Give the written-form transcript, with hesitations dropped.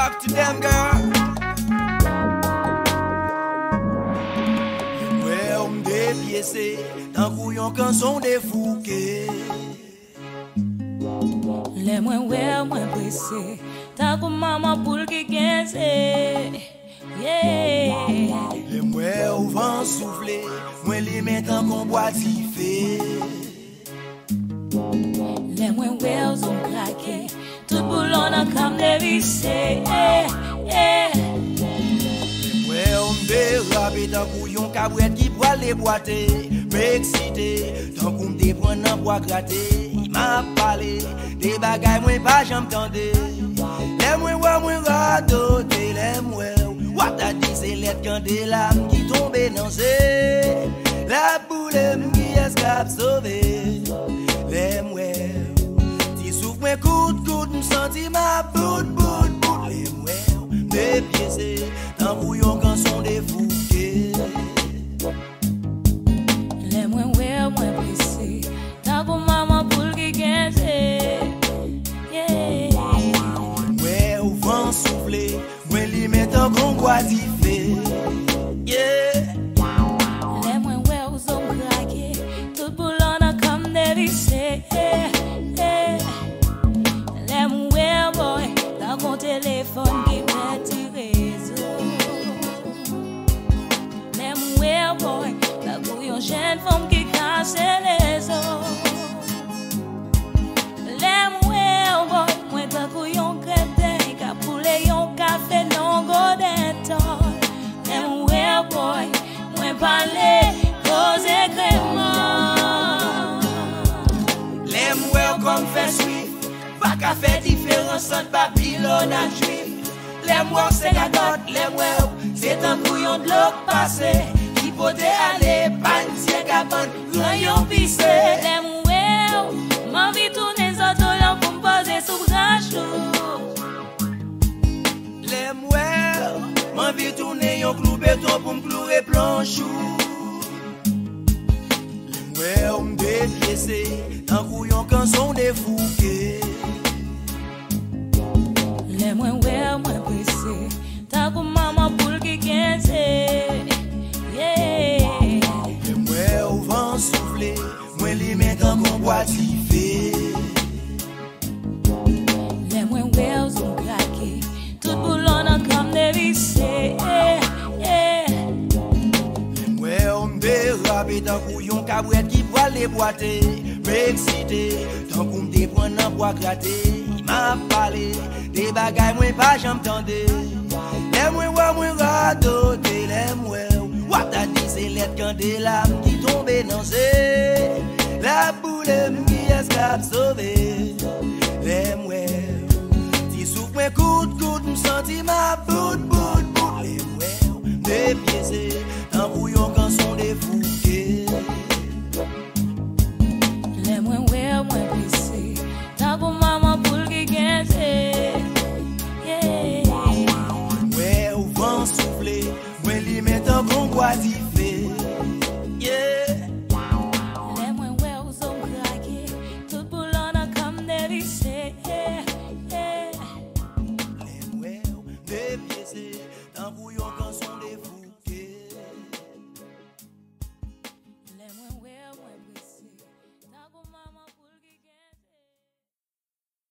Talk to them, girl. Ouais, on dépiécé, tankou yon canson défouqué. Les moins ouais, moins pressé, tankou maman poule qui gagne. Yeah. Les moins au vent soufflé, moins les mettants qu'on boit Dife. Les moins ouais, ont craqué, tout boulon dans comme des vissés. Ouais, on derape tankou yon kabrèt qui pral debwate. M'excité, tankou m'te prend nan bois gratté. Il m'a parlé des bagailles moi pas j'en tendé. Les moi ouais moi radoté, les moi what a dit c'est lettre quand des larmes qui tombaient dans c'est la boule qui escape sauvé. Les moi ti souffle moi coup me senti ma bout les moi mes pieds c'est dans bouillon quand sont défouqués. Les moins ouais, moins pressé, tankou maman poule qui gagne. Yeah. Ouais, au vent soufflé, moi li mettons qu'on boit Dife. Yeah. Les moins ouais, ont craqué, tout boulon dans comme des vissés. Les moins ouais, boy, dans mon téléphone qui met du réseau. Les moins ouais, boy, dans une jeune femme qui casse les os. Les moins boy, moi dans yon crétin, qui poule yon café non godin. Les moins boy, moi parler, cause crément. Les mouères comme fait Swift, pas qu'à faire différence entre Babylone et Juif. Les mouères c'est la dot, les mouères c'est un couillon de l'eau passé. Qui peut aller, pantier cabane, rayon pissé. Les mouères, m'envie tourner les autos pour me poser sous branche. Les mouères, m'envie tourner yon clou béton pour me clouer planchou. Les mouères m'dépiécé, tankou yon canson défouqué. Les moins ouais, moins pressé, tankou maman poule qui gagne. Yeah. Les mouères au vent soufflé, moi les mettants qu'on boit Dife. Les moins ouais, ont craqué, tout boulon dans comme des vissés. Les mouères m'dérape tankou yon kabrèt qui pral debwate. M'excité, tankou m'te prend nan bois gratté. Il m'a parlé des bagailles moi pas j'en tendé. Les moi ouais moi radoté, les moi what a dit c'est lettre quand des larmes qui tombaient dans c'est la boule qui escape sauvé. Les moi ti souffle moi coup me senti ma bout les moi mes pieds c'est dans bouillon quand sont défouqués.